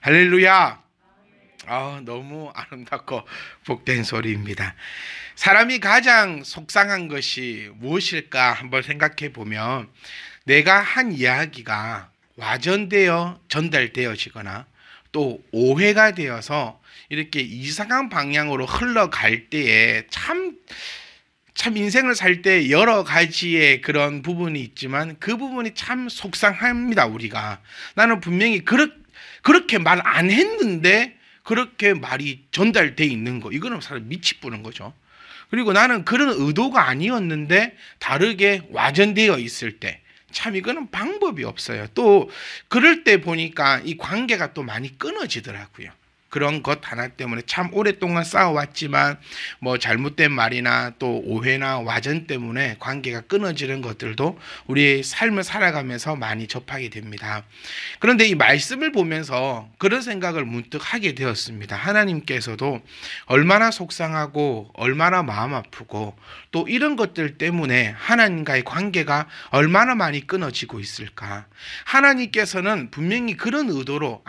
할렐루야. 너무 아름답고 복된 소리입니다. 사람이 가장 속상한 것이 무엇일까 한번 생각해 보면, 내가 한 이야기가 와전되어 전달되어지거나 또 오해가 되어서 이렇게 이상한 방향으로 흘러갈 때에 참 인생을 살 때 여러 가지의 그런 부분이 있지만 그 부분이 참 속상합니다. 우리가 나는 분명히 그렇게 말 안 했는데 그렇게 말이 전달돼 있는 거, 이거는 사람 미치 부는 거죠. 그리고 나는 그런 의도가 아니었는데 다르게 와전되어 있을 때 참 이거는 방법이 없어요. 또 그럴 때 보니까 이 관계가 또 많이 끊어지더라고요. 그런 것 하나 때문에 참 오랫동안 싸워왔지만 뭐 잘못된 말이나 또 오해나 와전 때문에 관계가 끊어지는 것들도 우리의 삶을 살아가면서 많이 접하게 됩니다. 그런데 이 말씀을 보면서 그런 생각을 문득 하게 되었습니다. 하나님께서도 얼마나 속상하고 얼마나 마음 아프고 또 이런 것들 때문에 하나님과의 관계가 얼마나 많이 끊어지고 있을까. 하나님께서는 분명히 그런 의도로,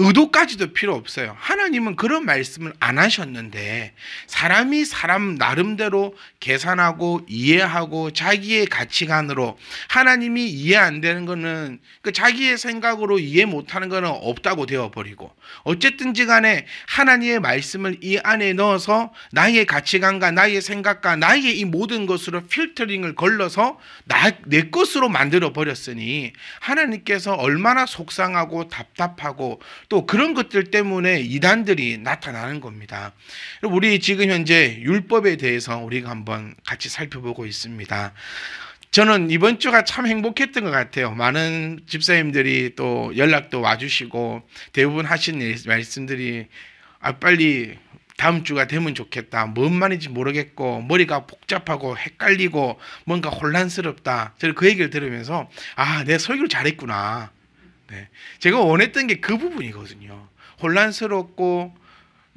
의도까지도 필요 없어요. 하나님은 그런 말씀을 안 하셨는데 사람이 사람 나름대로 계산하고 이해하고 자기의 가치관으로, 하나님이 이해 안 되는 거는 자기의 생각으로 이해 못하는 거는 없다고 되어버리고, 어쨌든지 간에 하나님의 말씀을 이 안에 넣어서 나의 가치관과 나의 생각과 나의 이 모든 것으로 필터링을 걸러서 내 것으로 만들어 버렸으니 하나님께서 얼마나 속상하고 답답하고 또 그런 것들 때문에 이단들이 나타나는 겁니다. 우리 지금 현재 율법에 대해서 우리가 한번 같이 살펴보고 있습니다. 저는 이번 주가 참 행복했던 것 같아요. 많은 집사님들이 또 연락도 와주시고 대부분 하신 말씀들이 빨리 다음 주가 되면 좋겠다. 뭔 말인지 모르겠고 머리가 복잡하고 헷갈리고 뭔가 혼란스럽다. 저는 그 얘기를 들으면서 내 설교를 잘했구나. 제가 원했던 게 그 부분이거든요. 혼란스럽고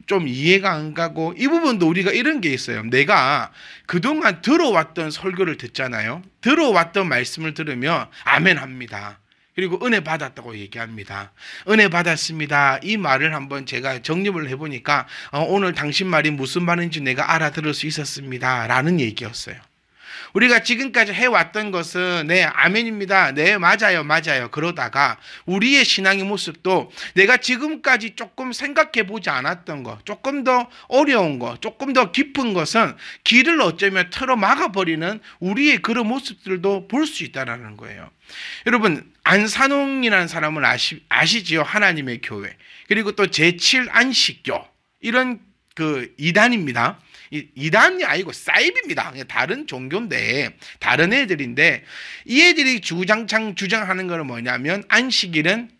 좀 이해가 안 가고, 이 부분도 우리가 이런 게 있어요. 내가 그동안 들어왔던 설교를 듣잖아요. 들어왔던 말씀을 들으면 아멘 합니다. 그리고 은혜 받았다고 얘기합니다. 은혜 받았습니다. 이 말을 한번 제가 정립을 해보니까 오늘 당신 말이 무슨 말인지 내가 알아들을 수 있었습니다 라는 얘기였어요. 우리가 지금까지 해왔던 것은 네, 아멘입니다. 네, 맞아요. 그러다가 우리의 신앙의 모습도 내가 지금까지 조금 생각해보지 않았던 것, 조금 더 어려운 것, 조금 더 깊은 것은 길을 어쩌면 틀어 막아버리는 우리의 그런 모습들도 볼 수 있다는 거예요. 여러분, 안산홍이라는 사람을 아시지요? 하나님의 교회. 그리고 또 제7안식교. 이런 이단입니다. 이단이 아니고 사입입니다. 다른 종교인데, 다른 애들인데, 이 애들이 주장하는 것은 뭐냐면 안식일은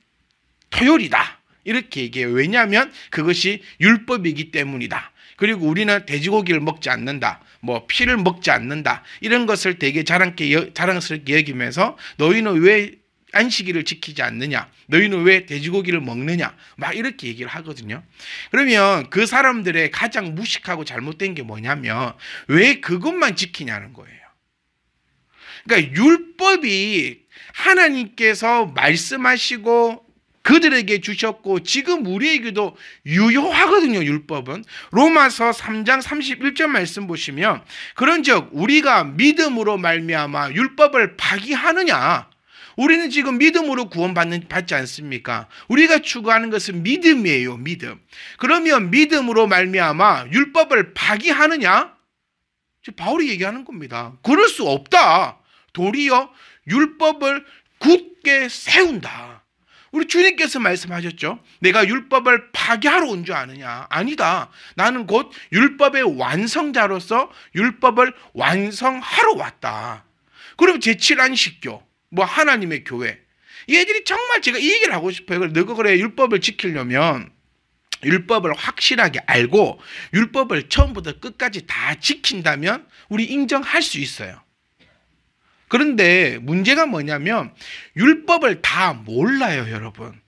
토요일이다 이렇게 얘기해요. 왜냐하면 그것이 율법이기 때문이다. 그리고 우리는 돼지고기를 먹지 않는다, 뭐 피를 먹지 않는다, 이런 것을 되게 자랑스럽게 여기면서 너희는 왜 안식일을 지키지 않느냐, 너희는 왜 돼지고기를 먹느냐, 막 이렇게 얘기를 하거든요. 그러면 그 사람들의 가장 무식하고 잘못된 게 뭐냐면 왜 그것만 지키냐는 거예요. 그러니까 율법이 하나님께서 말씀하시고 그들에게 주셨고 지금 우리에게도 유효하거든요. 율법은 로마서 3장 31절 말씀 보시면, 그런즉 우리가 믿음으로 말미암아 율법을 파기하느냐. 우리는 지금 믿음으로 받지 않습니까? 우리가 추구하는 것은 믿음이에요. 믿음. 그러면 믿음으로 말미암아 율법을 파기하느냐? 바울이 얘기하는 겁니다. 그럴 수 없다. 도리어 율법을 굳게 세운다. 우리 주님께서 말씀하셨죠. 내가 율법을 파기하러 온 줄 아느냐? 아니다. 나는 곧 율법의 완성자로서 율법을 완성하러 왔다. 그럼 제7안식교, 하나님의 교회, 얘들이 정말 제가 이 얘기를 하고 싶어요. 너가 그래 율법을 지키려면 율법을 확실하게 알고 율법을 처음부터 끝까지 다 지킨다면 우리 인정할 수 있어요. 그런데 문제가 뭐냐면 율법을 다 몰라요, 여러분.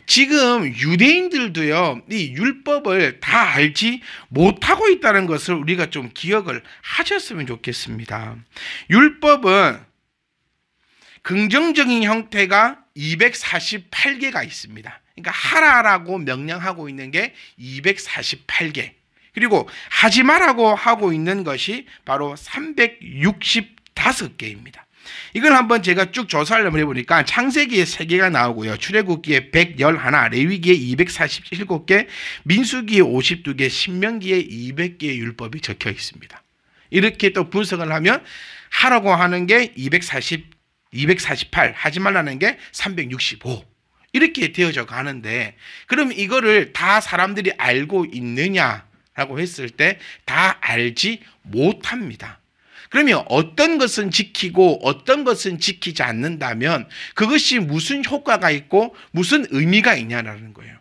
지금 유대인들도요, 이 율법을 다 알지 못하고 있다는 것을 우리가 좀 기억을 하셨으면 좋겠습니다. 율법은 긍정적인 형태가 248개가 있습니다. 그러니까 하라라고 명령하고 있는 게 248개. 그리고 하지 말라고 하고 있는 것이 바로 365개입니다. 이걸 한번 제가 쭉 조사를 한번 해보니까 창세기에 3개가 나오고요. 출애굽기에 111, 레위기에 247개, 민수기에 52개, 신명기에 200개의 율법이 적혀 있습니다. 이렇게 또 분석을 하면 하라고 하는 게 248, 하지 말라는 게 365 이렇게 되어져 가는데, 그럼 이거를 다 사람들이 알고 있느냐라고 했을 때 다 알지 못합니다. 그러면 어떤 것은 지키고 어떤 것은 지키지 않는다면 그것이 무슨 효과가 있고 무슨 의미가 있냐라는 거예요.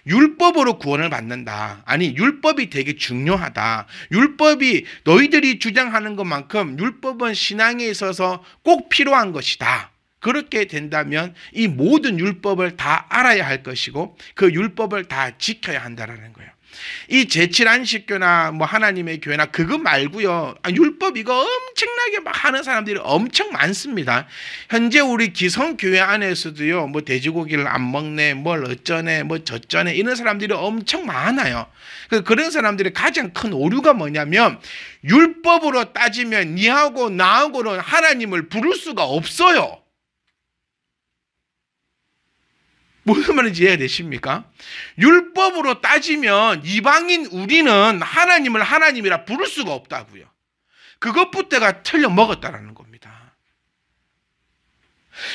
율법으로 구원을 받는다. 아니, 율법이 되게 중요하다. 율법이 너희들이 주장하는 것만큼 율법은 신앙에 있어서 꼭 필요한 것이다. 그렇게 된다면 이 모든 율법을 다 알아야 할 것이고 그 율법을 다 지켜야 한다라는 거예요. 이 제7안식교나 뭐 하나님의 교회나 그거 말고요, 율법 이거 엄청나게 막 하는 사람들이 엄청 많습니다. 현재 우리 기성교회 안에서도요, 뭐 돼지고기를 안 먹네, 뭘 어쩌네, 뭐 저쩌네, 이런 사람들이 엄청 많아요. 그런 사람들의 가장 큰 오류가 뭐냐면 율법으로 따지면 니하고 나하고는 하나님을 부를 수가 없어요. 무슨 말인지 이해가 되십니까? 율법으로 따지면 이방인 우리는 하나님을 하나님이라 부를 수가 없다고요. 그것부터가 틀려 먹었다라는 겁니다.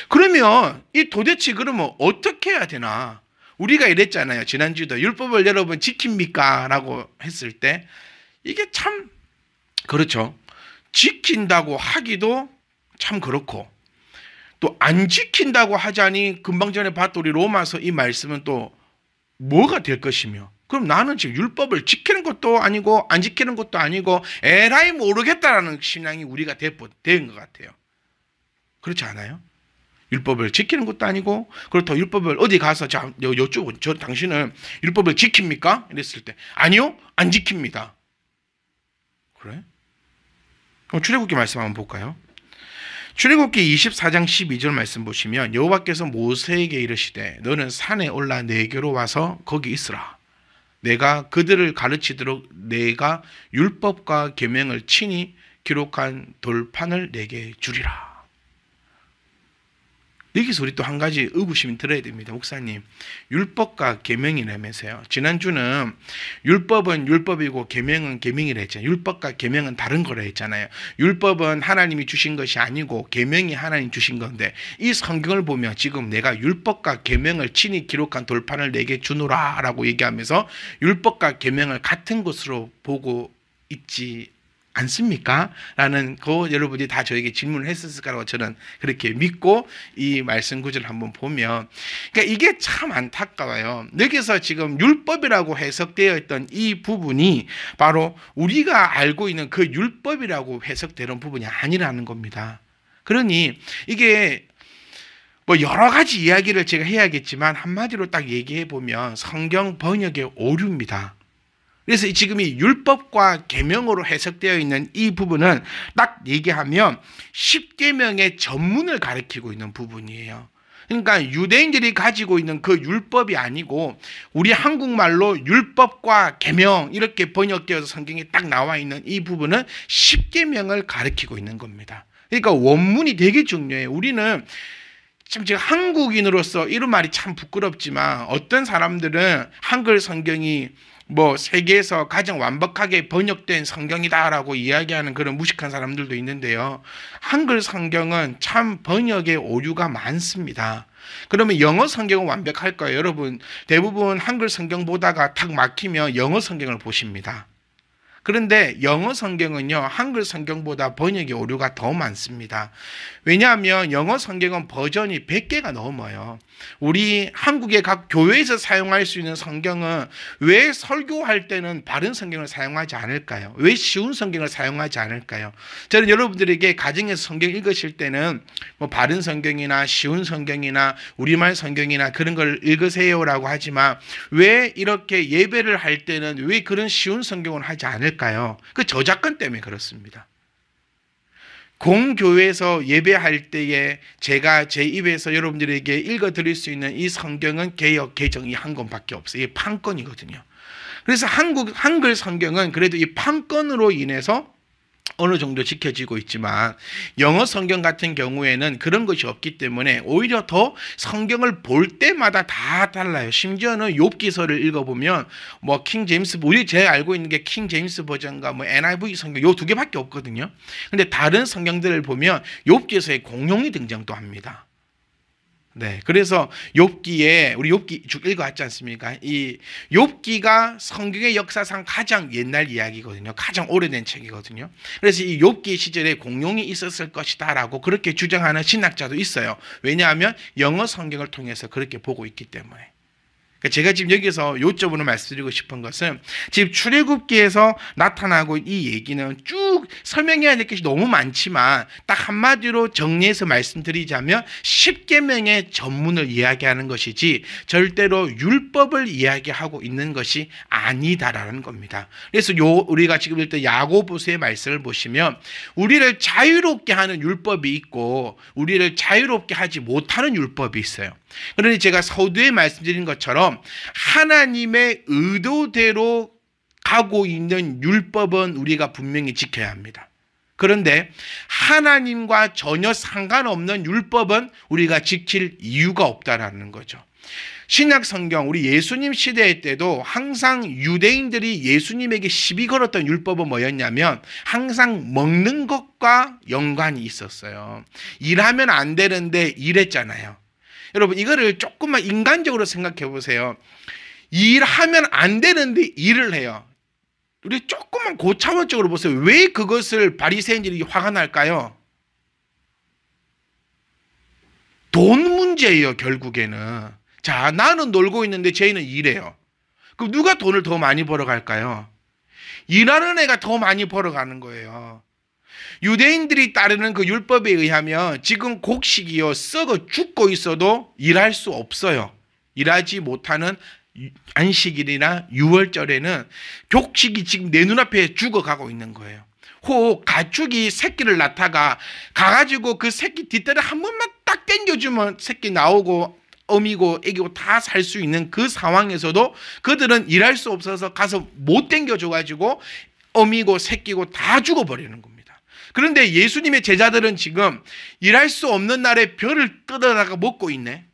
그러면 이 도대체 그러면 어떻게 해야 되나? 우리가 이랬잖아요. 지난주에도 율법을 여러분 지킵니까? 라고 했을 때 이게 참 그렇죠. 지킨다고 하기도 참 그렇고 또 안 지킨다고 하자니 금방 전에 봤던 우리 로마서 이 말씀은 또 뭐가 될 것이며, 그럼 나는 지금 율법을 지키는 것도 아니고 안 지키는 것도 아니고 에라이 모르겠다라는 신앙이 우리가 된 것 같아요. 그렇지 않아요? 율법을 지키는 것도 아니고, 그렇다고 율법을 어디 가서 자 여쭈고 저 당신은 율법을 지킵니까? 이랬을 때 아니요, 안 지킵니다. 그래? 그럼 출애굽기 말씀 한번 볼까요? 출애굽기 24장 12절 말씀 보시면 여호와께서 모세에게 이르시되 너는 산에 올라 내게로 와서 거기 있으라. 내가 그들을 가르치도록 내가 율법과 계명을 친히 기록한 돌판을 내게 주리라. 여기서 우리 또 한 가지 의구심이 들어야 됩니다. 목사님, 율법과 계명이라면서요. 지난주는 율법은 율법이고 계명은 계명이라 했잖아요. 율법과 계명은 다른 거라 했잖아요. 율법은 하나님이 주신 것이 아니고 계명이 하나님 주신 건데, 이 성경을 보면 지금 내가 율법과 계명을 친히 기록한 돌판을 내게 주노라 라고 얘기하면서 율법과 계명을 같은 것으로 보고 있지 않습니까? 라는 거 여러분이 다 저에게 질문을 했었을 거라고 저는 그렇게 믿고 이 말씀 구절을 한번 보면, 그러니까 이게 참 안타까워요. 여기서 지금 율법이라고 해석되어 있던 이 부분이 바로 우리가 알고 있는 그 율법이라고 해석되는 부분이 아니라는 겁니다. 그러니 이게 뭐 여러 가지 이야기를 제가 해야겠지만 한마디로 딱 얘기해 보면 성경 번역의 오류입니다. 그래서 지금 이 율법과 계명으로 해석되어 있는 이 부분은 딱 얘기하면 10계명의 전문을 가리키고 있는 부분이에요. 그러니까 유대인들이 가지고 있는 그 율법이 아니고 우리 한국말로 율법과 계명 이렇게 번역되어서 성경에 딱 나와 있는 이 부분은 10계명을 가리키고 있는 겁니다. 그러니까 원문이 되게 중요해요. 우리는 참 제가 한국인으로서 이런 말이 참 부끄럽지만 어떤 사람들은 한글 성경이 뭐 세계에서 가장 완벽하게 번역된 성경이다라고 이야기하는 그런 무식한 사람들도 있는데요. 한글 성경은 참 번역의 오류가 많습니다. 그러면 영어 성경은 완벽할 거예요. 여러분 대부분 한글 성경 보다가 탁 막히면 영어 성경을 보십니다. 그런데 영어 성경은요, 한글 성경보다 번역의 오류가 더 많습니다. 왜냐하면 영어 성경은 버전이 100개가 넘어요. 우리 한국의 각 교회에서 사용할 수 있는 성경은 왜 설교할 때는 바른 성경을 사용하지 않을까요? 왜 쉬운 성경을 사용하지 않을까요? 저는 여러분들에게 가정에서 성경 읽으실 때는 뭐 바른 성경이나 쉬운 성경이나 우리말 성경이나 그런 걸 읽으세요라고 하지만 왜 이렇게 예배를 할 때는 왜 그런 쉬운 성경을 하지 않을까요? 그 저작권 때문에 그렇습니다. 공교회에서 예배할 때에 제가 제 입에서 여러분들에게 읽어드릴 수 있는 이 성경은 개역 개정이 한 권밖에 없어요. 이게 판권이거든요. 그래서 한글 성경은 그래도 이 판권으로 인해서 어느 정도 지켜지고 있지만 영어 성경 같은 경우에는 그런 것이 없기 때문에 오히려 더 성경을 볼 때마다 다 달라요. 심지어는 욥기서를 읽어보면 뭐 킹 제임스, 우리 제가 알고 있는 게 킹 제임스 버전과 뭐 NIV 성경 요 두 개밖에 없거든요. 근데 다른 성경들을 보면 욥기서에 공룡이 등장도 합니다. 네, 그래서 욥기에 우리 욥기 쭉 읽어왔지 않습니까? 이 욥기가 성경의 역사상 가장 옛날 이야기거든요. 가장 오래된 책이거든요. 그래서 이 욥기 시절에 공룡이 있었을 것이다라고 그렇게 주장하는 신학자도 있어요. 왜냐하면 영어 성경을 통해서 그렇게 보고 있기 때문에. 제가 지금 여기서 요점으로 말씀드리고 싶은 것은 지금 출애굽기에서 나타나고 이 얘기는 쭉 설명해야 될 것이 너무 많지만 딱 한마디로 정리해서 말씀드리자면 10계명의 전문을 이야기하는 것이지 절대로 율법을 이야기하고 있는 것이 아니다라는 겁니다. 그래서 우리가 지금 일단 야고보서의 말씀을 보시면 우리를 자유롭게 하는 율법이 있고 우리를 자유롭게 하지 못하는 율법이 있어요. 그러니 제가 서두에 말씀드린 것처럼 하나님의 의도대로 가고 있는 율법은 우리가 분명히 지켜야 합니다. 그런데 하나님과 전혀 상관없는 율법은 우리가 지킬 이유가 없다라는 거죠. 신약 성경 우리 예수님 시대 때도 항상 유대인들이 예수님에게 시비 걸었던 율법은 뭐였냐면 항상 먹는 것과 연관이 있었어요. 일하면 안 되는데 일했잖아요. 여러분 이거를 조금만 인간적으로 생각해 보세요. 일하면 안 되는데 일을 해요. 우리 조금만 고차원적으로 보세요. 왜 그것을 바리새인들이 화가 날까요? 돈 문제예요, 결국에는. 자, 나는 놀고 있는데 쟤는 일해요. 그럼 누가 돈을 더 많이 벌어갈까요? 일하는 애가 더 많이 벌어가는 거예요. 유대인들이 따르는 그 율법에 의하면 지금 곡식이요 썩어 죽고 있어도 일할 수 없어요. 일하지 못하는 안식일이나 유월절에는 곡식이 지금 내 눈앞에 죽어가고 있는 거예요. 혹 가축이 새끼를 낳다가 가가지고 그 새끼 뒷다리 한 번만 딱 당겨주면 새끼 나오고 어미고 애기고 다 살 수 있는 그 상황에서도 그들은 일할 수 없어서 가서 못 당겨줘가지고 어미고 새끼고 다 죽어버리는 겁니다. 그런데 예수님의 제자들은 지금 일할 수 없는 날에 벼를 뜯어다가 먹고 있네.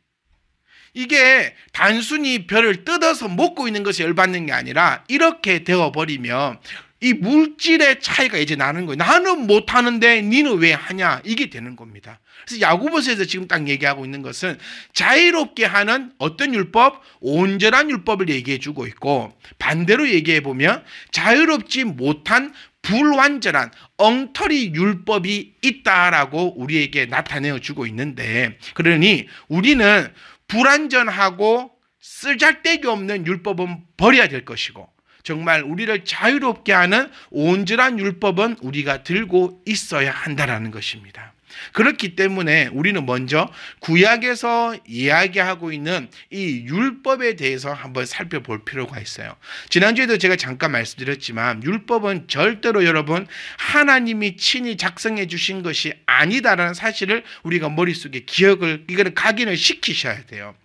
이게 단순히 벼를 뜯어서 먹고 있는 것이 열받는 게 아니라 이렇게 되어버리면 이 물질의 차이가 이제 나는 거예요. 나는 못하는데 니는 왜 하냐 이게 되는 겁니다. 그래서 야고보서에서 지금 딱 얘기하고 있는 것은 자유롭게 하는 어떤 율법? 온전한 율법을 얘기해 주고 있고 반대로 얘기해 보면 자유롭지 못한 불완전한 엉터리 율법이 있다라고 우리에게 나타내어 주고 있는데 그러니 우리는 불완전하고 쓰잘데기 없는 율법은 버려야 될 것이고 정말 우리를 자유롭게 하는 온전한 율법은 우리가 들고 있어야 한다라는 것입니다. 그렇기 때문에 우리는 먼저 구약에서 이야기하고 있는 이 율법에 대해서 한번 살펴볼 필요가 있어요. 지난주에도 제가 잠깐 말씀드렸지만 율법은 절대로 여러분 하나님이 친히 작성해 주신 것이 아니다라는 사실을 우리가 머릿속에 이거는 각인을 시키셔야 돼요.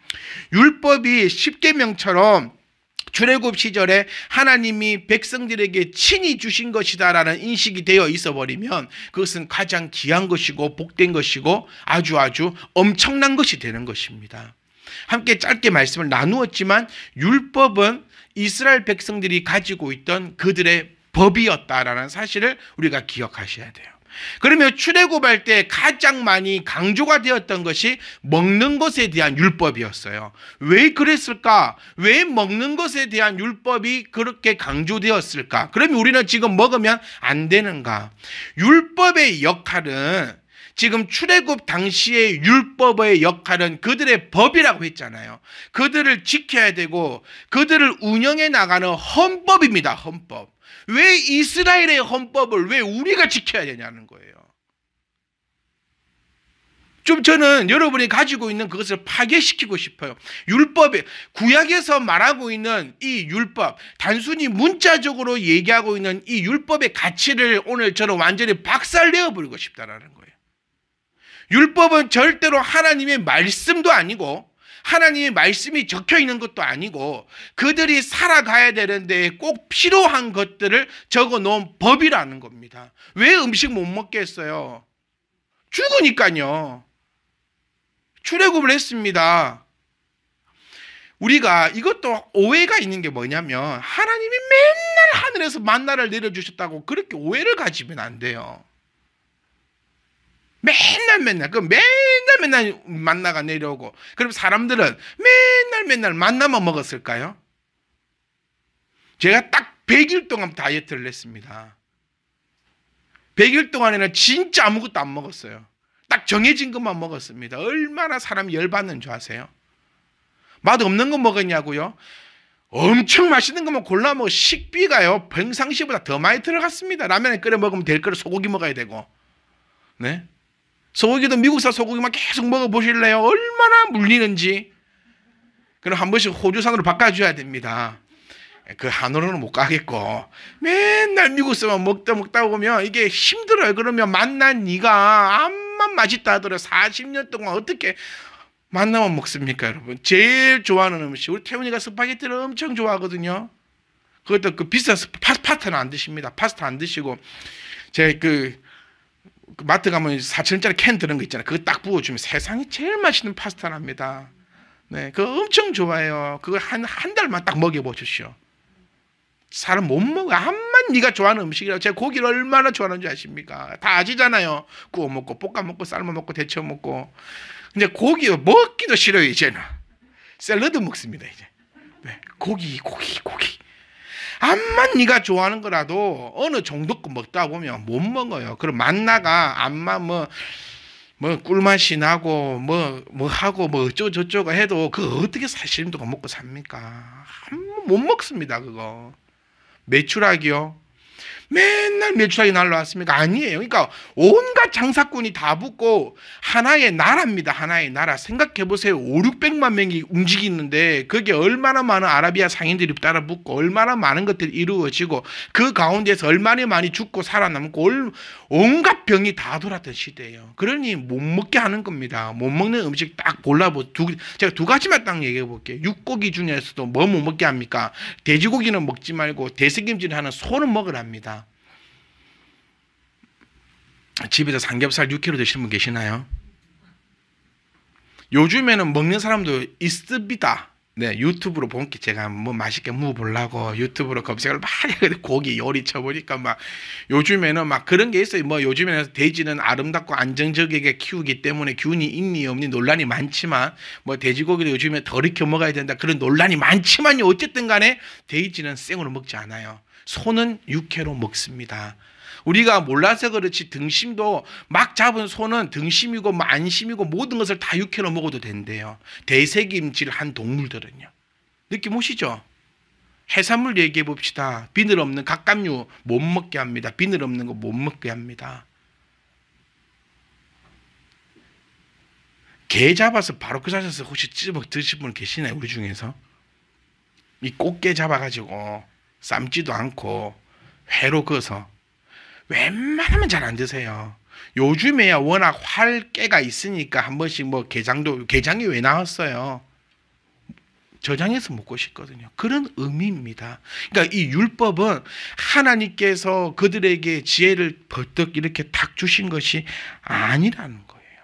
율법이 10계명처럼 출애굽 시절에 하나님이 백성들에게 친히 주신 것이다라는 인식이 되어 있어 버리면 그것은 가장 귀한 것이고 복된 것이고 아주 엄청난 것이 되는 것입니다. 함께 짧게 말씀을 나누었지만 율법은 이스라엘 백성들이 가지고 있던 그들의 법이었다라는 사실을 우리가 기억하셔야 돼요. 그러면 출애굽할 때 가장 많이 강조가 되었던 것이 먹는 것에 대한 율법이었어요. 왜 그랬을까? 왜 먹는 것에 대한 율법이 그렇게 강조되었을까? 그러면 우리는 지금 먹으면 안 되는가? 율법의 역할은 지금 출애굽 당시의 율법의 역할은 그들의 법이라고 했잖아요. 그들을 지켜야 되고 그들을 운영해 나가는 헌법입니다. 헌법. 왜 이스라엘의 헌법을 왜 우리가 지켜야 되냐는 거예요. 좀 저는 여러분이 가지고 있는 그것을 파괴시키고 싶어요. 율법에, 구약에서 말하고 있는 이 율법, 단순히 문자적으로 얘기하고 있는 이 율법의 가치를 오늘 저는 완전히 박살내어버리고 싶다라는 거예요. 율법은 절대로 하나님의 말씀도 아니고 하나님의 말씀이 적혀 있는 것도 아니고 그들이 살아가야 되는데 꼭 필요한 것들을 적어 놓은 법이라는 겁니다. 왜 음식 못 먹게 했어요? 죽으니까요. 출애굽을 했습니다. 우리가 이것도 오해가 있는 게 뭐냐면 하나님이 맨날 하늘에서 만나를 내려주셨다고 그렇게 오해를 가지면 안 돼요. 맨날 만나가 내려오고 그럼 사람들은 맨날 만나만 먹었을까요? 제가 딱 100일 동안 다이어트를 했습니다. 100일 동안에는 진짜 아무것도 안 먹었어요. 딱 정해진 것만 먹었습니다. 얼마나 사람이 열받는 줄 아세요? 맛없는 거 먹었냐고요? 엄청 맛있는 것만 골라 먹어. 식비가요 평상시보다 더 많이 들어갔습니다. 라면을 끓여 먹으면 될 거를 소고기 먹어야 되고, 네? 소고기도 미국산 소고기만 계속 먹어보실래요? 얼마나 물리는지. 그럼 한 번씩 호주산으로 바꿔줘야 됩니다. 그 한우로는 못 가겠고 맨날 미국산만 먹다 보면 이게 힘들어요. 그러면 만난 네가 암만 맛있다 하더라도 40년 동안 어떻게 만나만 먹습니까, 여러분? 제일 좋아하는 음식, 우리 태훈이가 스파게티를 엄청 좋아하거든요. 그것도 그 비싼 파스타는 안 드십니다. 파스타 안 드시고 제 그 마트 가면 4,000원짜리 캔 드는 거 있잖아요. 그거 딱 부어주면 세상에 제일 맛있는 파스타랍니다. 네, 그거 엄청 좋아해요. 그거 한 달만 딱 먹여보십시오. 사람 못 먹어. 암만 네가 좋아하는 음식이라고. 제가 고기를 얼마나 좋아하는 줄 아십니까? 다 아시잖아요. 구워 먹고 볶아 먹고 삶아 먹고 데쳐 먹고. 근데 고기 먹기도 싫어요. 이제는 샐러드 먹습니다. 이제. 네, 고기. 암만 네가 좋아하는 거라도 어느 정도 거 먹다 보면 못 먹어요. 그럼 만나가 암만 뭐 꿀맛이 나고 뭐 하고 뭐 어쩌고 해도 그거 어떻게 사실임도가 먹고 삽니까? 못 먹습니다. 그거. 메추라기요? 맨날 메추라기 날라왔습니까? 아니에요. 그러니까 온갖 장사꾼이 다 붙고 하나의 나라입니다. 하나의 나라. 생각해보세요. 5,600만 명이 움직이는데 그게 얼마나 많은 아라비아 상인들이 따라 붙고 얼마나 많은 것들이 이루어지고 그 가운데서 얼마나 많이 죽고 살아남고 온갖 병이 다 돌았던 시대예요. 그러니 못 먹게 하는 겁니다. 못 먹는 음식 딱 제가 두 가지만 딱 얘기해 볼게요. 육고기 중에서도 뭐 못 먹게 합니까? 돼지고기는 먹지 말고 대세김질을 하는 소는 먹으랍니다. 집에서 삼겹살 6kg 드시는 분 계시나요? 요즘에는 먹는 사람도 있습니다. 네, 유튜브로 본게 제가 뭐 맛있게 먹어보려고 유튜브로 검색을 많이 하거든요. 고기 요리 쳐보니까 막 요즘에는 막 그런 게 있어요. 뭐 요즘에는 돼지는 아름답고 안정적이게 키우기 때문에 균이 있니 없니 논란이 많지만 뭐 돼지고기도 요즘에 덜 익혀 먹어야 된다 그런 논란이 많지만요. 어쨌든 간에 돼지는 생으로 먹지 않아요. 소는 육회로 먹습니다. 우리가 몰라서 그렇지 등심도 막 잡은 소는 등심이고 안심이고 모든 것을 다 육회로 먹어도 된대요. 대세김질한 동물들은요. 느낌 오시죠? 해산물 얘기해 봅시다. 비늘 없는 갑각류 못 먹게 합니다. 비늘 없는 거 못 먹게 합니다. 게 잡아서 바로 그 자리에서 혹시 찝어 드신 분 계시나요? 우리 중에서? 이 꽃게 잡아가지고 삶지도 않고 회로 그어서 웬만하면 잘 안 드세요. 요즘에야 워낙 활개가 있으니까 한 번씩 뭐 게장이 왜 나왔어요? 저장해서 먹고 싶거든요. 그런 의미입니다. 그러니까 이 율법은 하나님께서 그들에게 지혜를 버뜩 이렇게 탁 주신 것이 아니라는 거예요.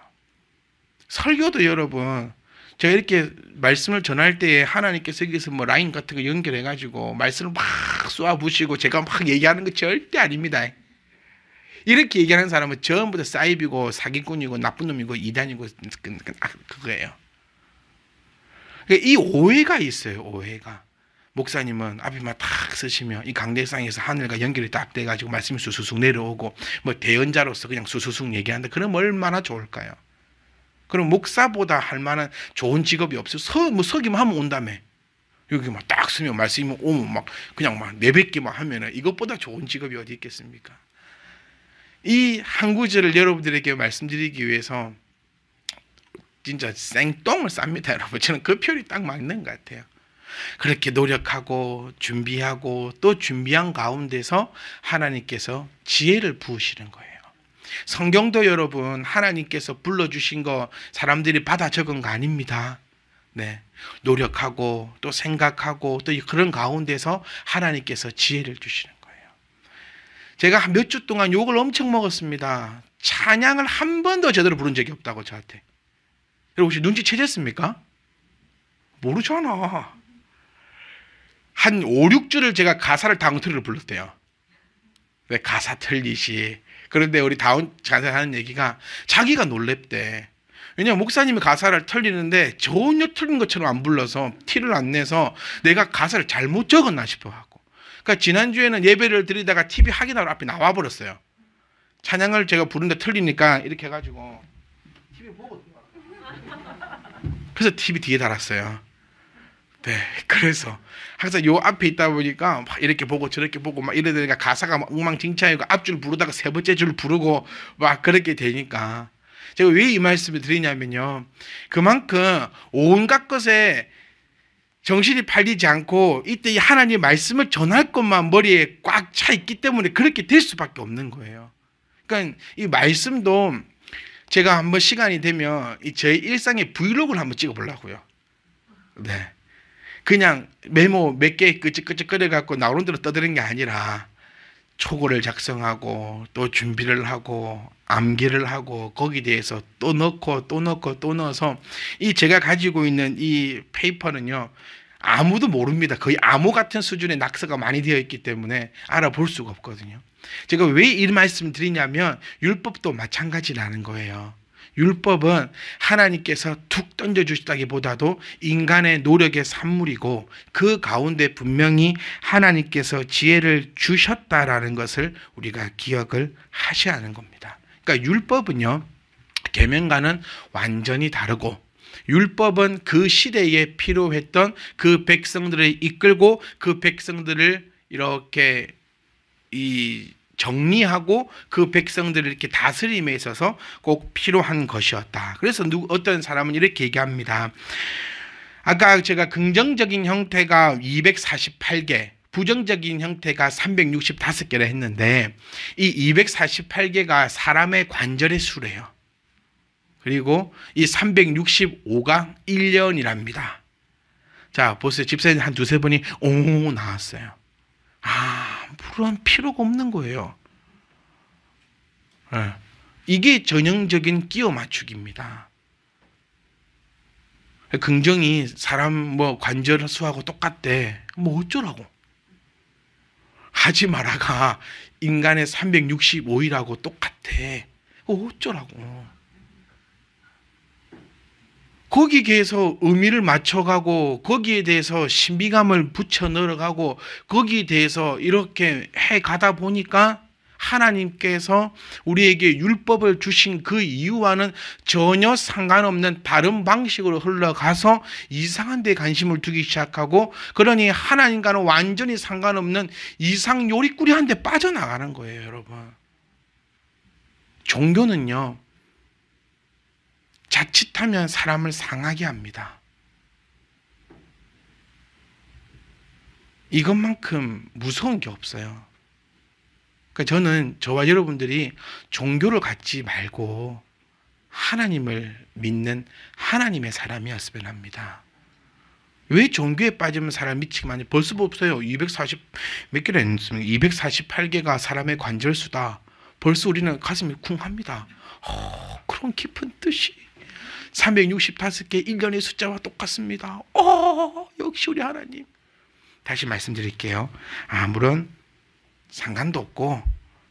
설교도 여러분, 제가 이렇게 말씀을 전할 때에 하나님께서 여기서 뭐 라인 같은 거 연결해가지고 말씀을 막 쏘아부시고 제가 막 얘기하는 거 절대 아닙니다. 이렇게 얘기하는 사람은 전부 다 사이비고 사기꾼이고 나쁜 놈이고 이단이고 그거예요. 이 오해가 있어요. 오해가. 목사님은 앞에만 탁 쓰시면 이 강대상에서 하늘과 연결이 딱 돼가지고 말씀이 수수숙 내려오고 뭐 대언자로서 그냥 수수숙 얘기한다. 그럼 얼마나 좋을까요? 그럼 목사보다 할 만한 좋은 직업이 없어요. 뭐 서기만 하면 온다며. 여기 막 딱 쓰면 말씀이 오면 막 그냥 막 내뱉기만 하면은 이것보다 좋은 직업이 어디 있겠습니까? 이 한 구절을 여러분들에게 말씀드리기 위해서 진짜 생똥을 쌉니다, 여러분. 저는 그 표현이 딱 맞는 것 같아요. 그렇게 노력하고 준비하고 또 준비한 가운데서 하나님께서 지혜를 부으시는 거예요. 성경도 여러분 하나님께서 불러주신 거 사람들이 받아 적은 거 아닙니다. 네, 노력하고 또 생각하고 또 그런 가운데서 하나님께서 지혜를 주시는 거예요. 제가 몇 주 동안 욕을 엄청 먹었습니다. 찬양을 한 번도 제대로 부른 적이 없다고 저한테. 여러분 혹시 눈치채셨습니까? 모르잖아. 한 5, 6주를 제가 가사를 다운트리를 불렀대요. 왜 가사 틀리시. 그런데 우리 다운 자세 하는 얘기가 자기가 놀랬대. 왜냐면 목사님이 가사를 틀리는데 전혀 틀린 것처럼 안 불러서 티를 안 내서 내가 가사를 잘못 적었나 싶어 하고. 그러니까 지난주에는 예배를 드리다가 TV 확인하러 앞에 나와 버렸어요. 찬양을 제가 부르는데 틀리니까 이렇게 해가지고 TV 보고 그래서 TV 뒤에 달았어요. 네, 그래서 항상 요 앞에 있다 보니까 막 이렇게 보고 저렇게 보고 막 이러다가 가사가 막 엉망진창이고 앞줄 부르다가 세 번째 줄 부르고 막 그렇게 되니까 제가 왜 이 말씀을 드리냐면요, 그만큼 온갖 것에 정신이 팔리지 않고 이때 이 하나님의 말씀을 전할 것만 머리에 꽉 차 있기 때문에 그렇게 될 수밖에 없는 거예요. 그러니까 이 말씀도 제가 한번 시간이 되면 저의 일상의 브이로그를 한번 찍어보려고요. 네, 그냥 메모 몇 개 끄적끄적거려 갖고 나오는 대로 떠드는 게 아니라 초고를 작성하고 또 준비를 하고 암기를 하고 거기에 대해서 또 넣고 또 넣고 또 넣어서 이 제가 가지고 있는 이 페이퍼는요 아무도 모릅니다. 거의 암호 같은 수준의 낙서가 많이 되어 있기 때문에 알아볼 수가 없거든요. 제가 왜 이 말씀을 드리냐면 율법도 마찬가지라는 거예요. 율법은 하나님께서 툭 던져주시다기보다도 인간의 노력의 산물이고 그 가운데 분명히 하나님께서 지혜를 주셨다라는 것을 우리가 기억을 하셔야 하는 겁니다. 그러니까 율법은요, 계명과는 완전히 다르고 율법은 그 시대에 필요했던 그 백성들을 이끌고 그 백성들을 이렇게 정리하고 그 백성들을 이렇게 다스림에 있어서 꼭 필요한 것이었다. 그래서 어떤 사람은 이렇게 얘기합니다. 아까 제가 긍정적인 형태가 248개, 부정적인 형태가 365개라 했는데 이 248개가 사람의 관절의 수래요. 그리고 이 365가 1년이랍니다. 자, 보세요. 집사님 한 두세 번이 오 나왔어요. 물론 필요가 없는 거예요. 네. 이게 전형적인 끼워 맞추기입니다. 긍정이 사람 뭐 관절 수하고 똑같대. 뭐 어쩌라고. 하지 마라가 인간의 365일하고 똑같아. 어쩌라고. 거기에 대해서 의미를 맞춰가고 거기에 대해서 신비감을 붙여 넣어가고 거기에 대해서 이렇게 해가다 보니까 하나님께서 우리에게 율법을 주신 그 이유와는 전혀 상관없는 다른 방식으로 흘러가서 이상한 데 관심을 두기 시작하고 그러니 하나님과는 완전히 상관없는 이상 요리꾸리한 데 빠져나가는 거예요, 여러분. 종교는요, 자칫하면 사람을 상하게 합니다. 이것만큼 무서운 게 없어요. 그러니까 저는 저와 여러분들이 종교를 갖지 말고 하나님을 믿는 하나님의 사람이었으면 합니다. 왜 종교에 빠지면 사람 미치게 많이 벌써 없어요. 240 몇 개를 했습니까? 248개가 사람의 관절수다. 벌써 우리는 가슴이 쿵합니다. 그런 깊은 뜻이 365개 1년의 숫자와 똑같습니다. 역시 우리 하나님. 다시 말씀드릴게요. 아무런 상관도 없고,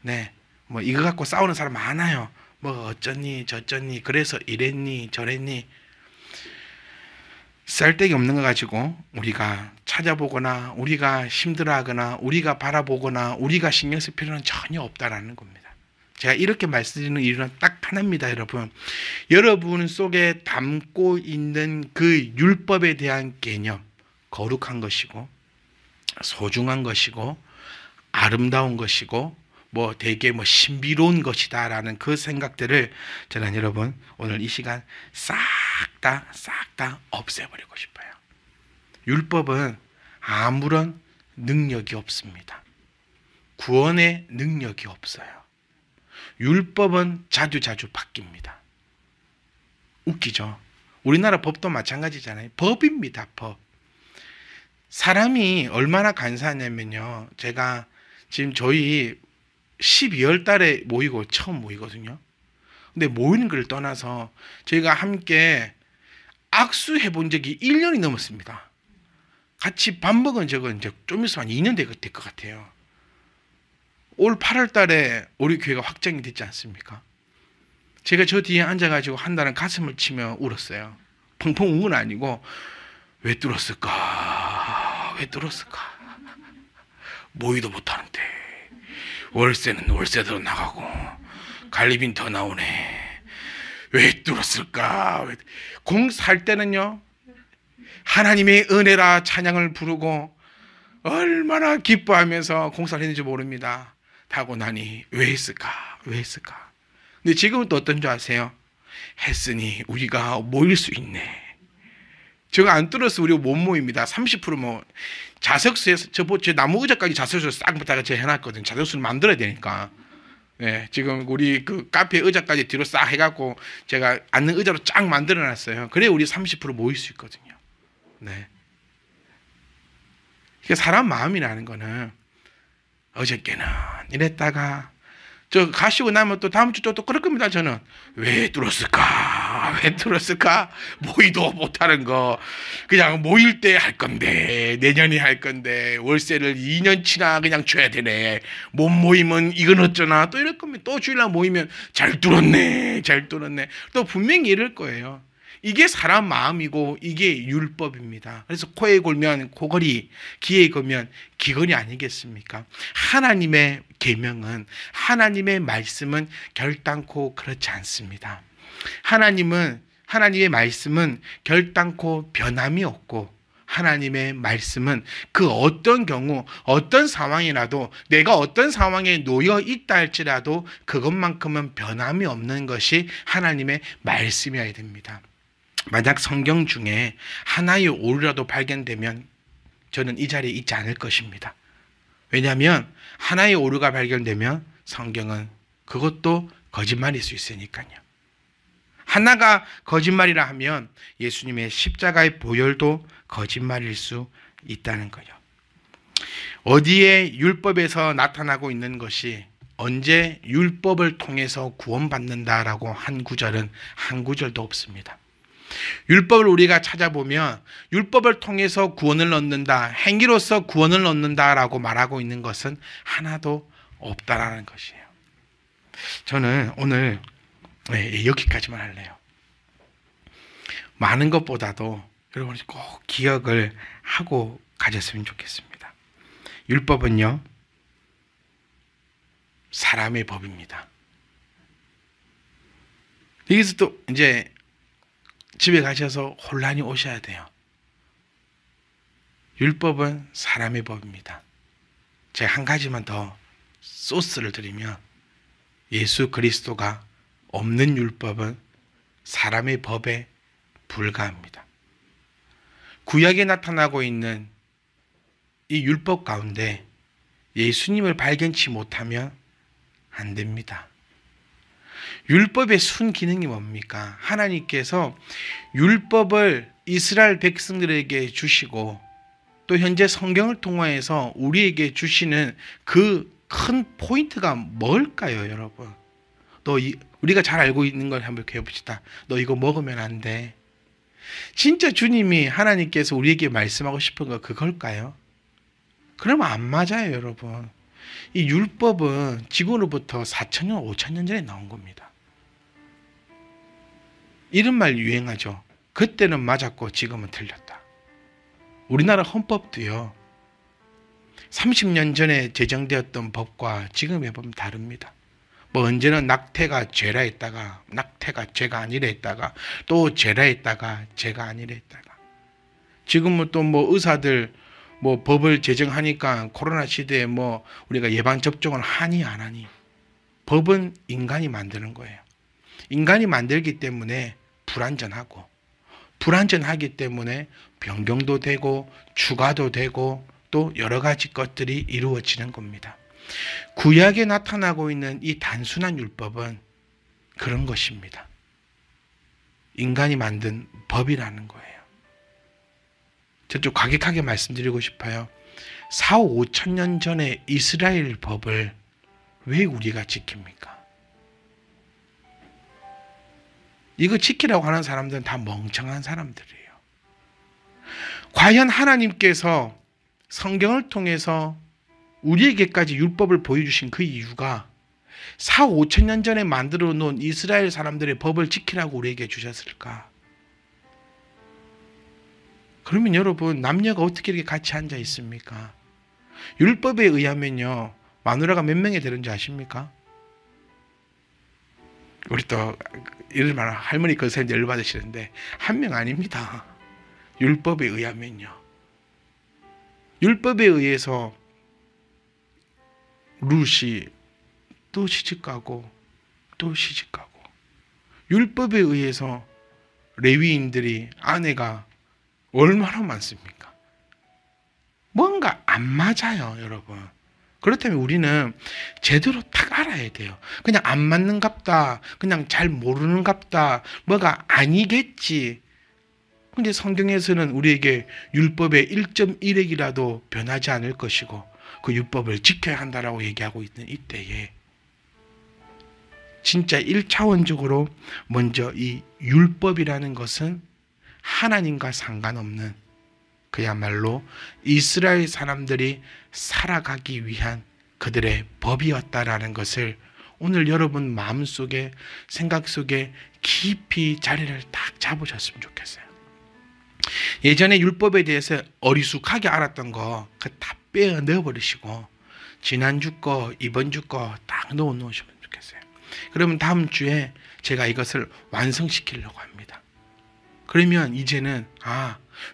네, 뭐 이거 갖고 싸우는 사람 많아요. 뭐 어쩌니 저쩌니 그래서 이랬니 저랬니. 쓸데기 없는 거 가지고 우리가 찾아보거나 우리가 힘들어하거나 우리가 바라보거나 우리가 신경 쓸 필요는 전혀 없다라는 겁니다. 제가 이렇게 말씀드리는 이유는 딱 하나입니다, 여러분. 여러분 속에 담고 있는 그 율법에 대한 개념, 거룩한 것이고 소중한 것이고 아름다운 것이고 되게 신비로운 것이다라는 그 생각들을 저는 여러분 오늘 이 시간 싹 다 없애버리고 싶어요. 율법은 아무런 능력이 없습니다. 구원의 능력이 없어요. 율법은 자주 바뀝니다. 웃기죠? 우리나라 법도 마찬가지잖아요. 법입니다. 법. 사람이 얼마나 간사하냐면요. 제가 지금 저희 12월 달에 모이고 처음 모이거든요. 근데 모이는 걸 떠나서 저희가 함께 악수해 본 적이 1년이 넘었습니다. 같이 밥 먹은 적은 이제 좀 있으면 한 2년 될 것 같아요. 올 8월 달에 우리 교회가 확정이 됐지 않습니까? 제가 저 뒤에 앉아가지고 한 달은 가슴을 치며 울었어요. 펑펑 운 건 아니고 왜 뚫었을까? 왜 뚫었을까? 모이도 못하는데 월세는 월세대로 나가고 관리비는 더 나오네. 왜 뚫었을까? 공 살 때는요 하나님의 은혜라 찬양을 부르고 얼마나 기뻐하면서 공사를 했는지 모릅니다. 하고 나니 왜 했을까? 왜 했을까? 근데 지금은 또 어떤 줄 아세요? 했으니 우리가 모일 수 있네. 저거 안 뚫어서 우리가 못 모입니다. 30% 자석수에서 저 나무 의자까지 자석수를 싹 붙다가 제가 해놨거든요. 자석수를 만들어야 되니까. 네, 지금 우리 그 카페 의자까지 뒤로 싹 해갖고 제가 앉는 의자로 쫙 만들어놨어요. 그래 우리 30% 모일 수 있거든요. 네. 사람 마음이라는 거는 어저께는 이랬다가 저 가시고 나면 또 다음 주 또 그럴 겁니다. 저는 왜 뚫었을까? 왜 뚫었을까? 모이도 못하는 거 그냥 모일 때 할 건데 내년에 할 건데 월세를 2년치나 그냥 줘야 되네. 못 모이면 이건 어쩌나 또 이럴 겁니다. 또 주일날 모이면 잘 뚫었네. 잘 뚫었네. 또 분명히 이럴 거예요. 이게 사람 마음이고 이게 율법입니다. 그래서 코에 골면 코걸이, 귀에 걸면 귀걸이 아니겠습니까? 하나님의 계명은 하나님의 말씀은 결단코 그렇지 않습니다. 하나님의 말씀은 결단코 변함이 없고 하나님의 말씀은 그 어떤 경우 어떤 상황이라도 내가 어떤 상황에 놓여 있다 할지라도 그것만큼은 변함이 없는 것이 하나님의 말씀이어야 됩니다. 만약 성경 중에 하나의 오류라도 발견되면 저는 이 자리에 있지 않을 것입니다. 왜냐하면 하나의 오류가 발견되면 성경은 그것도 거짓말일 수 있으니까요. 하나가 거짓말이라 하면 예수님의 십자가의 보혈도 거짓말일 수 있다는 거예요. 어디에 율법에서 나타나고 있는 것이 언제 율법을 통해서 구원받는다라고 한 구절은 한 구절도 없습니다. 율법을 우리가 찾아보면 율법을 통해서 구원을 얻는다, 행위로서 구원을 얻는다라고 말하고 있는 것은 하나도 없다라는 것이에요. 저는 오늘 여기까지만 할래요. 많은 것보다도 여러분이 꼭 기억을 하고 가졌으면 좋겠습니다. 율법은요, 사람의 법입니다. 여기서 또 이제 집에 가셔서 혼란이 오셔야 돼요. 율법은 사람의 법입니다. 제가 한 가지만 더 소스를 드리면 예수 그리스도가 없는 율법은 사람의 법에 불과합니다. 구약에 나타나고 있는 이 율법 가운데 예수님을 발견치 못하면 안 됩니다. 율법의 순기능이 뭡니까? 하나님께서 율법을 이스라엘 백성들에게 주시고 또 현재 성경을 통해서 우리에게 주시는 그 큰 포인트가 뭘까요, 여러분? 우리가 잘 알고 있는 걸 한번 해봅시다. 너 이거 먹으면 안 돼. 진짜 주님이 하나님께서 우리에게 말씀하고 싶은 거 그걸까요? 그러면 안 맞아요, 여러분. 이 율법은 지구로부터 4,000년, 5,000년 전에 나온 겁니다. 이런 말 유행하죠. 그때는 맞았고 지금은 틀렸다. 우리나라 헌법도요. 30년 전에 제정되었던 법과 지금 해보면 다릅니다. 언제는 낙태가 죄라 했다가 낙태가 죄가 아니라 했다가 또 죄라 했다가 죄가 아니라 했다가 지금은 또 의사들 뭐 법을 제정하니까 코로나 시대에 뭐 우리가 예방 접종을 하니 안 하니? 법은 인간이 만드는 거예요. 인간이 만들기 때문에 불안전하고, 불안전하기 때문에 변경도 되고 추가도 되고 또 여러 가지 것들이 이루어지는 겁니다. 구약에 나타나고 있는 이 단순한 율법은 그런 것입니다. 인간이 만든 법이라는 거예요. 저 좀 과격하게 말씀드리고 싶어요. 4, 5천 년 전에 이스라엘 법을 왜 우리가 지킵니까? 이거 지키라고 하는 사람들은 다 멍청한 사람들이에요. 과연 하나님께서 성경을 통해서 우리에게까지 율법을 보여주신 그 이유가 4, 5천 년 전에 만들어 놓은 이스라엘 사람들의 법을 지키라고 우리에게 주셨을까? 그러면 여러분, 남녀가 어떻게 이렇게 같이 앉아 있습니까? 율법에 의하면요, 마누라가 몇 명이 되는지 아십니까? 우리 또 이런 말 할머니 건사님 열받으시는데 한 명 아닙니다. 율법에 의하면요. 율법에 의해서 룻이 또 시집가고 또 시집가고, 율법에 의해서 레위인들이 아내가 얼마나 많습니까? 뭔가 안 맞아요, 여러분. 그렇다면 우리는 제대로 딱 알아야 돼요. 그냥 안 맞는갑다, 그냥 잘 모르는갑다, 뭐가 아니겠지. 근데 성경에서는 우리에게 율법의 1.1핵이라도 변하지 않을 것이고 그 율법을 지켜야 한다라고 얘기하고 있는 이때에 진짜 1차원적으로 먼저 이 율법이라는 것은 하나님과 상관없는 그야말로 이스라엘 사람들이 살아가기 위한 그들의 법이었다라는 것을 오늘 여러분 마음속에, 생각 속에 깊이 자리를 딱 잡으셨으면 좋겠어요. 예전에 율법에 대해서 어리숙하게 알았던 거 다 빼어 넣어버리시고 지난주 거, 이번 주 거 딱 넣어 놓으시면 좋겠어요. 그러면 다음 주에 제가 이것을 완성시키려고 합니다. 그러면 이제는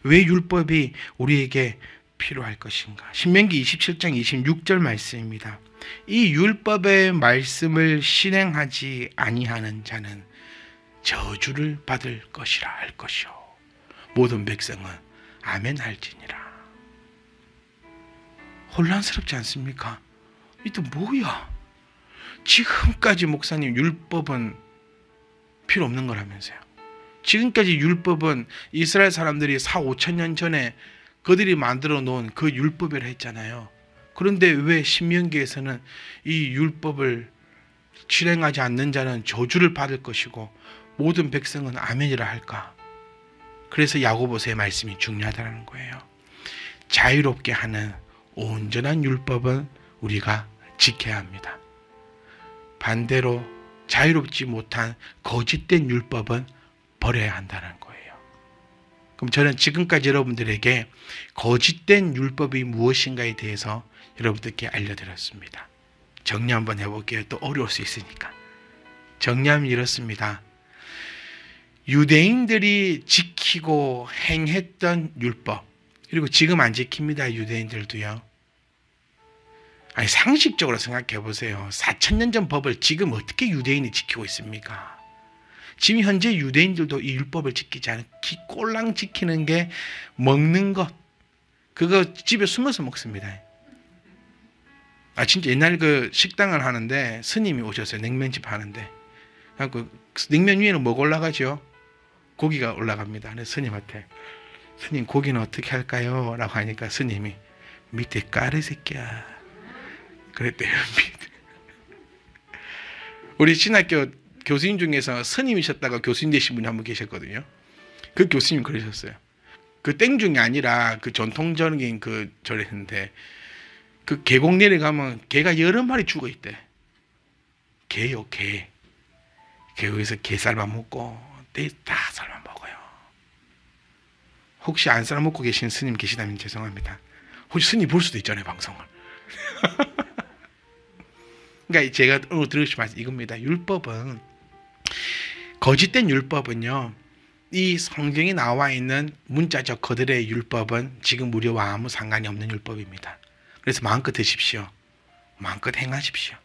왜 율법이 우리에게 필요할 것인가? 신명기 27장 26절 말씀입니다. 이 율법의 말씀을 실행하지 아니하는 자는 저주를 받을 것이라 할 것이요 모든 백성은 아멘 할지니라. 혼란스럽지 않습니까? 이게 뭐야? 지금까지 목사님 율법은 필요 없는 거라면서요. 지금까지 율법은 이스라엘 사람들이 4, 5천 년 전에 그들이 만들어 놓은 그 율법이라 했잖아요. 그런데 왜 신명기에서는 이 율법을 실행하지 않는 자는 저주를 받을 것이고 모든 백성은 아멘이라 할까? 그래서 야고보서의 말씀이 중요하다는 거예요. 자유롭게 하는 온전한 율법은 우리가 지켜야 합니다. 반대로 자유롭지 못한 거짓된 율법은 버려야 한다는 거예요. 그럼 저는 지금까지 여러분들에게 거짓된 율법이 무엇인가에 대해서 여러분들께 알려드렸습니다. 정리 한번 해볼게요. 또 어려울 수 있으니까. 정리하면 이렇습니다. 유대인들이 지키고 행했던 율법, 그리고 지금 안 지킵니다. 유대인들도요. 아니, 상식적으로 생각해 보세요. 4,000년 전 법을 지금 어떻게 유대인이 지키고 있습니까? 지금 현재 유대인들도 이 율법을 지키지 않은, 꼴랑 지키는 게 먹는 것, 그거 집에 숨어서 먹습니다. 진짜 옛날 그 식당을 하는데 스님이 오셨어요. 냉면집 하는데. 그래서 냉면 위에는 뭐가 올라가죠? 고기가 올라갑니다. 그래서 스님한테, 스님 고기는 어떻게 할까요? 라고 하니까 스님이 밑에 까르 새끼야 그랬대요. 우리 신학교 교수님 중에서 스님이셨다가 교수님 되신 분이 한 분 계셨거든요. 그 교수님 그러셨어요. 그 땡중이 아니라 그 전통적인 그 절했는데 그 계곡 내려가면 개가 여러 마리 죽어 있대. 개요, 개. 계곡에서 게 삶아 먹고 다 삶아 먹어요. 혹시 안 삶아 먹고 계신 스님 계시다면 죄송합니다. 혹시 스님 볼 수도 있잖아요, 방송을. 그러니까 제가 오늘 들으신 말씀 이겁니다. 율법은, 거짓된 율법은요, 이 성경에 나와 있는 문자적 그들의 율법은 지금 우리와 아무 상관이 없는 율법입니다. 그래서 마음껏 드십시오. 마음껏 행하십시오.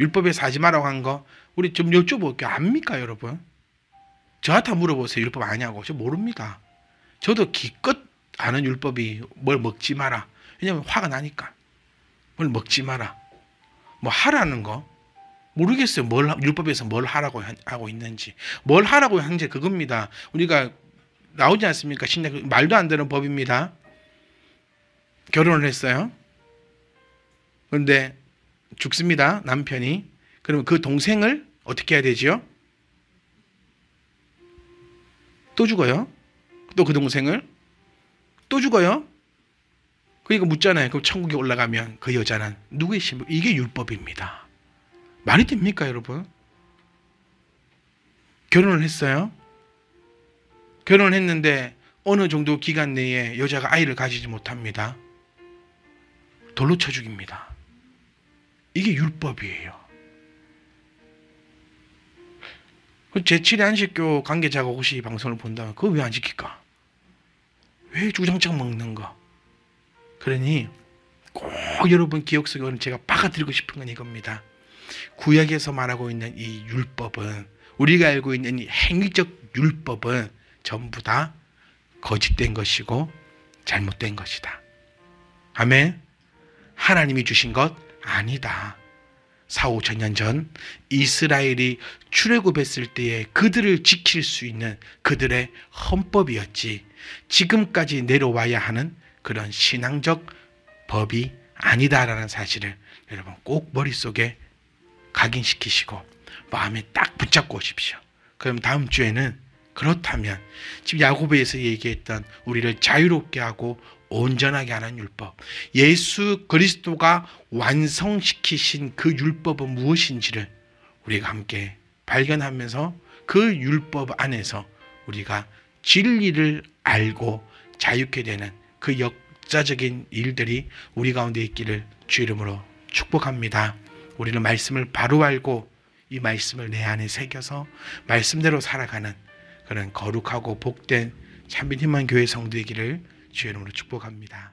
율법에서 하지 말라고 한 거 우리 좀 여쭤볼게요. 압니까 여러분? 저한테 물어보세요. 율법 아냐고. 저 모릅니다. 저도 기껏 아는 율법이 뭘 먹지 마라. 왜냐면 화가 나니까. 뭘 먹지 마라. 뭐 하라는 거 모르겠어요. 율법에서 뭘 하라고 하고 있는지. 뭘 하라고 하는지 그겁니다. 우리가 나오지 않습니까? 신약 말도 안 되는 법입니다. 결혼을 했어요. 그런데 죽습니다. 남편이. 그러면 그 동생을 어떻게 해야 되지요? 또 죽어요. 또 그 동생을 또 죽어요. 그러니까 묻잖아요. 그럼 천국에 올라가면 그 여자는 누구의 신부? 이게 율법입니다. 말이 됩니까 여러분? 결혼을 했어요. 결혼을 했는데 어느 정도 기간 내에 여자가 아이를 가지지 못합니다. 돌로 쳐 죽입니다. 이게 율법이에요. 제7회 안식교 관계자가 혹시 이 방송을 본다면 그거 왜 안 지킬까? 왜 주장창 먹는가? 그러니 꼭 여러분 기억 속에 제가 박아드리고 싶은 건 이겁니다. 구약에서 말하고 있는 이 율법은, 우리가 알고 있는 이 행위적 율법은 전부 다 거짓된 것이고 잘못된 것이다. 아멘. 하나님이 주신 것 아니다. 4, 5천년 전 이스라엘이 출애굽했을 때에 그들을 지킬 수 있는 그들의 헌법이었지, 지금까지 내려와야 하는 그런 신앙적 법이 아니다라는 사실을 여러분 꼭 머릿속에 각인시키시고 마음에 딱 붙잡고 오십시오. 그럼 다음 주에는 그렇다면 지금 야고보에서 얘기했던 우리를 자유롭게 하고 온전하게 하는 율법, 예수 그리스도가 완성시키신 그 율법은 무엇인지를 우리가 함께 발견하면서 그 율법 안에서 우리가 진리를 알고 자유케 되는 그 역사적인 일들이 우리 가운데 있기를 주 이름으로 축복합니다. 우리는 말씀을 바로 알고 이 말씀을 내 안에 새겨서 말씀대로 살아가는 그런 거룩하고 복된 참빈 희망교회 성도이기를 주의 이름으로 축복합니다.